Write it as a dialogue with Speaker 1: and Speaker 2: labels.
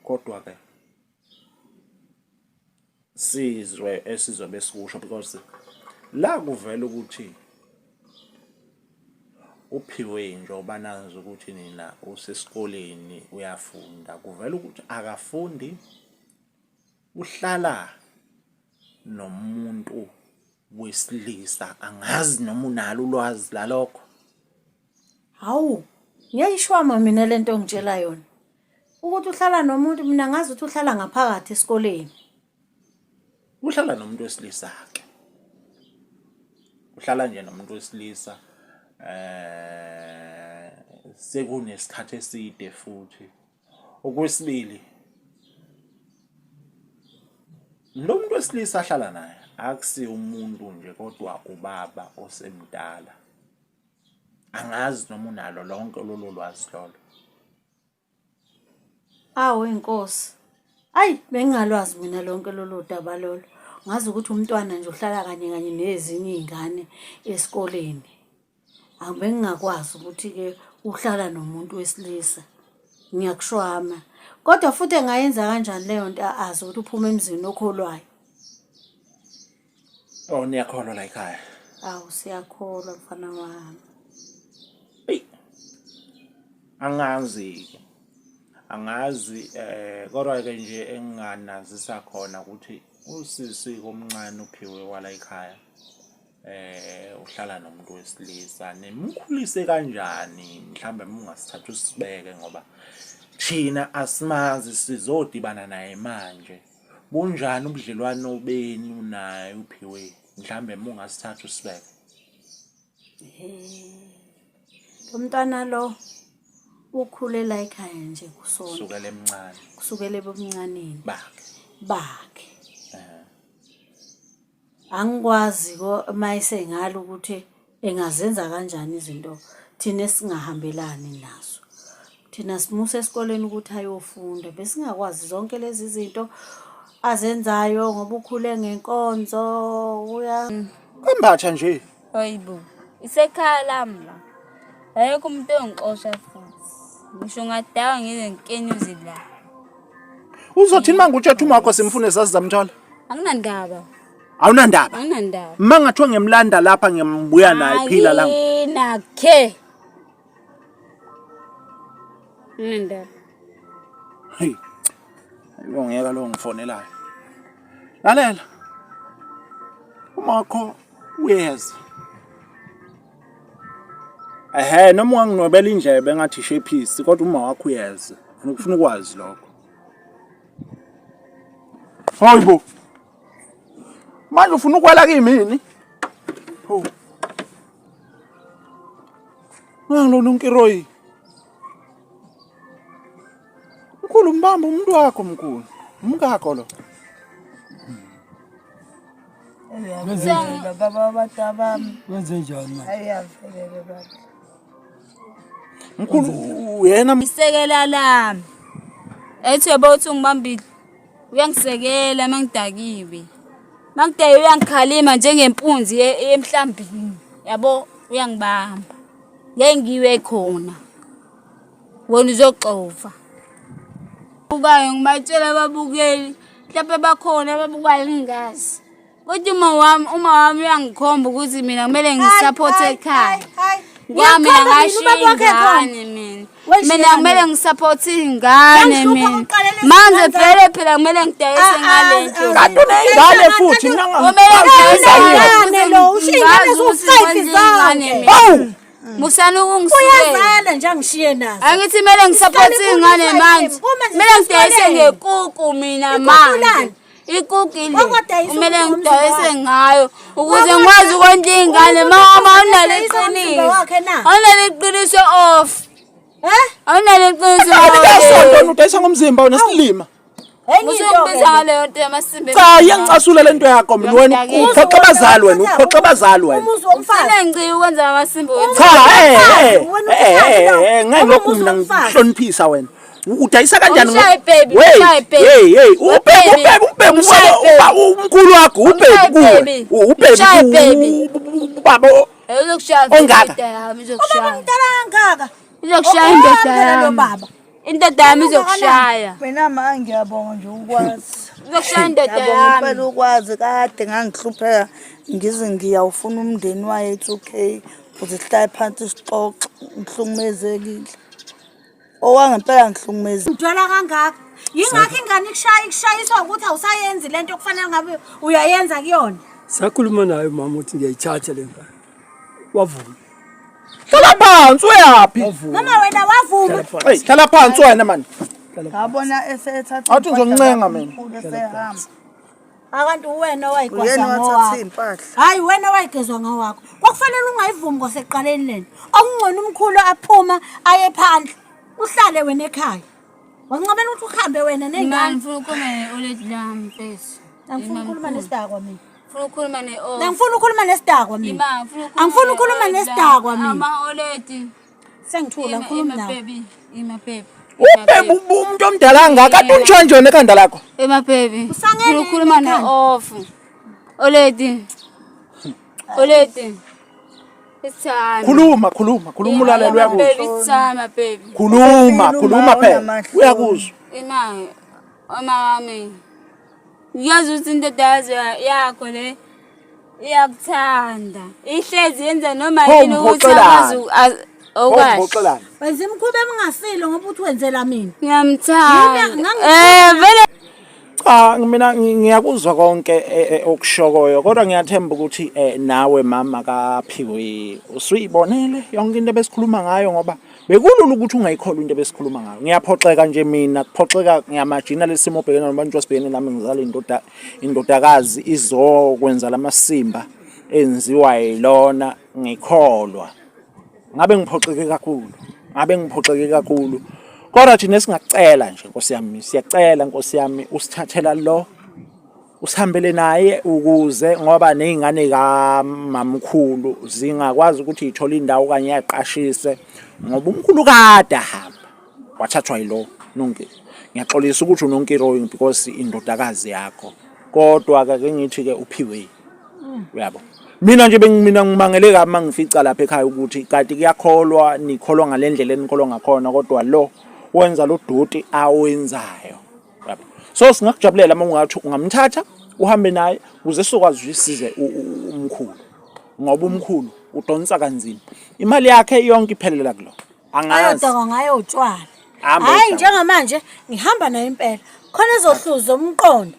Speaker 1: kodwa ke sizwe esizobe sikusho because la kuvela ukuthi uphiwe njengoba nazi ukuthi nina usesikoleni uyafunda kuvela ukuthi akafundi uhlala nomuntu wesilisa angazi noma unalo ulwazi lalokho.
Speaker 2: Hawu ngiyayishwama mina lento ongitshela yona ukuthi uhlala nomuntu mina ngazi ukuthi uhlala ngaphakathi esikoleni.
Speaker 1: Uhlala nomuntu wesilisa ke uhlala nje nomuntu wesilisa sekunesikhathi eside futhi. Okwesibili lo muntu wesilisa ahlala naye akusi umuntu nje kodwa ubaba osemdala angazi noma unalo lonke lolo lwazi lolo.
Speaker 2: Awu inkosi ayi bengingalwazi mina lonke lolo daba lolo ngazi ukuthi umntwana nje uhlala kanye kanye nezinye izingane esikoleni. Angibengakwazi ukuthi ke uhlala nomuntu wesilisa ngiyakushwama kodwa futhi engayenza kanjani leyo nto azi ukuthi uphuma emzini okholwayo.
Speaker 1: Oh niyakholwa la ekhaya?
Speaker 2: Awu siyakholwa mfana wami.
Speaker 1: Angazi kodwa ke nje enginganazisa khona ukuthi usisi komncane uphiwe wala ekhaya uhlala nomuntu wesilisa nemkhulise kanjani mhlambe mungasithatha usibeke ngoba thina asimazi sizodibana naye manje. Bunjani ubudlelwano benu naye uphiwe mhlambe mungasithatha usibeke.
Speaker 2: Umntwana lo ukhulela ekhaya nje kusona
Speaker 1: kusukela emncane
Speaker 2: kusukela ebumncaneni bakhe. Angikwazi ko mayise ngalo ukuthi engazenza kanjani izinto thina esingahambelani nazo. Thina simuse esikoleni ukuthi ayofunda besingakwazi zonke lezi zinto azenzayo ngoba ukhule ngenkonzo uya
Speaker 1: embatha nje.
Speaker 3: Hayibo isekhaya lami la ayekho umuntu ongixosha futhi ngisho ngadawa ngizenkeni la.
Speaker 1: Uzothini manje utshetha umakho simfune sasizamthola?
Speaker 3: Anginandaba.
Speaker 1: Awunandaba?
Speaker 3: Anginandaba.
Speaker 1: Mangathiwa ngemlanda lapha ngiyambuya naye phila la.
Speaker 3: Nakhe. Nindaba.
Speaker 1: Hey. Ayongeka lo ngifonelayo. Lalela. Umakho uyeza. Noma unginobela indlebe engathi shephisi kodwa uma wakho uyeza. Ngifuna ukwazi lokho. Hayibo. Manje ufuna ukwela kimi? Oh. Ngalo nonkiroyi. Mkhulu mbamba umuntu wakho mkhulu. Umkakho lo.
Speaker 3: Ngiyabonga baba batabami.
Speaker 4: Wenze njani manje?
Speaker 3: Ayavele baba.
Speaker 1: Mkhulu yena
Speaker 3: Isekela lami. Ethi yebothi ngibambile. Uyangisekela mangidakiwe. Mangideye uyangikhalima njengempunzi emhlambini. Yabo uyangibamba. Ngeke ngiwe khona. Wona uzoxova. Ukayo ngibatshela ababukeli mhlawumbe bakhona ababukayo ngingazi. Kodwa uma wami uyangikhomba ukuthi mina kumele ngisupport ekhaya. Ngami ngashingane mina. Mina kumele ngisupport ingane mina. Manje vele phela kumele ngidayise ngalento.
Speaker 1: kanti unengane futhi
Speaker 3: Kumele ngidayise
Speaker 2: lo ushingane so5 zane.
Speaker 1: Hawu.
Speaker 3: Musana ukungisukela.
Speaker 2: Uyazala nje angishiye nazo.
Speaker 3: Angithi kumele ngisupport ingane manje. Kumele ngidayise ngekuku mina manje. Ikukile kumele ngidayise ngayo ukuze ngikwazi ukondla ingane mama unaleqiniso. Unaleqiniso off. Unaleqiniso.
Speaker 1: Akasonto udayisa ngomzimba unesilima.
Speaker 3: Musubiza ngaleyo nto yamasimbe.
Speaker 1: Cha iyangicasula lento yakho mina wena uphoqa abazali wena uphoqa abazali wena.
Speaker 2: Umuzi womfazi.
Speaker 3: Ngicela ukwenza amasimbe wena.
Speaker 1: Cha ngeke lokhu mina ngihloniphisa wena. Udayisa kanjani
Speaker 3: Ushaye baby,
Speaker 1: hey ubhebe umkhulu wakho ubhebe baba
Speaker 3: uzokushaya
Speaker 1: ongaka
Speaker 2: Ubaba mdala kangaka.
Speaker 3: uzokushaya indoda yami
Speaker 2: baba.
Speaker 3: indoda yami izokushaya.
Speaker 4: Mina manje ngiyabonga nje ukwazi.
Speaker 3: Izokushaya indoda
Speaker 4: Ngiyabonga
Speaker 3: yami.
Speaker 4: impela ukwazi kade ngangihlupheka ngize ngiyawufuna umndeni waye 2K ukuze sihlale phansi sixoxe ngihlukumezekile. Owangempela ngihlukumezekile.
Speaker 2: Udwala kangaka. Yingakho ingane ikushayiswa ukuthi awusayenzi lento okufanele ngabe uyayenza kuyona.
Speaker 5: Sakhuluma naye mama uthi ngiyayithatha le ngane. Wavuma.
Speaker 1: Hlala phansi uyaphi?
Speaker 2: Noma wena wavuma.
Speaker 1: Hey, hlala phansi wena man.
Speaker 4: Ngabona esethatha.
Speaker 1: Athi ngizoncenga mina.
Speaker 4: Esehamba.
Speaker 2: Akanti wena wayigwaza
Speaker 4: Uyena wathatha
Speaker 2: ngowakho.
Speaker 4: impahla.
Speaker 2: Hayi wena wayigezwa ngowakho. Kwakufanele ungayivumi kwaseqaleni lena. Okungcono umkhulu aphuma aye phandle. Uhlale wena ekhaya. Wancabela ukuthi uhambe wena nengane.
Speaker 3: Ngifuna ukukhuluma ne-old lami mfethu.
Speaker 2: Angifuni ukukhuluma nesidakwa mina.
Speaker 3: Ngifuna ukukhuluma ne-old.
Speaker 2: Angifuni ukukhuluma nesidakwa mina. Angifuni ukukhuluma nesidakwa mina.
Speaker 3: Ama-oledi.
Speaker 2: Sengithula ngikhuluma nawe.
Speaker 3: Ima-baby.
Speaker 1: Ubhebe umuntu omdala kangaka athi unjani ekhanda lakho?
Speaker 3: Ema-baby.
Speaker 2: Usangene
Speaker 3: Ngifuna ukukhuluma
Speaker 2: ekhaya.
Speaker 3: ne-ofu. Oledi. Oledi. It's time.
Speaker 1: Khuluma ulalele uyakuzwa.
Speaker 3: Baby, it's time, baby.
Speaker 1: Khuluma phela. Uyakuzwa.
Speaker 3: Imali, mami. Ngiyazi ukuthi indoda yakho le iyakuthanda. Ihlezi yenza noma yini ukuthi akwazi okwazi.
Speaker 1: Ngixolani.
Speaker 2: Wenza imkhuba emingasilo ngoba uthi wenzela mina.
Speaker 3: Ngiyamthanda. Vele
Speaker 1: Cha mina ngiyakuzwa konke okushokoyo kodwa ngiyathemba ukuthi nawe mama kaPhiwe usuyibonele yonke into ebesikhuluma ngayo ngoba bekulula ukuthi ungayikholwa into ebesikhuluma ngayo. Ngiyaphoxeka nje mina kuphoxeka ngiyamajina lesimo obhekene nabantu wasibhekene nami ngizala indodakazi izokwenza lamasimba enziwa yilona ngikholwa. Ngabe ngiphoxeke kakhulu. Kodwa thina singacela nje Nkosi yami siyacela Nkosi yami usithathela lo usihambele naye ukuze ngoba nezingane kamamkhulu zingakwazi ukuthi ithole indawo kanye yaqashise ngoba umkhulu kade ahamba wathathwa yilo nonke. Ngiyaxolisa ukuthi unonkiro because indodakazi yakho kodwa ke ngithi ke uPhiwe uyabo mina nje mina ngimangele kabi mangifica lapha ekhaya ukuthi kanti kuyakholwa nikholwa ngalendlela enikholwa ngakhona kodwa lo wenza lo duty awenzayo yabo. So singakujabulela uma ungathi ungamthatha uhambe naye uze sokwazi usize umkhulu ngoba umkhulu udonsa kanzima imali yakhe yonke iphelela kulo angazi
Speaker 2: Ayodaka ngayo utshwala. Hayi njengamanje ngihamba nayo impela khona ezohluza umqondo.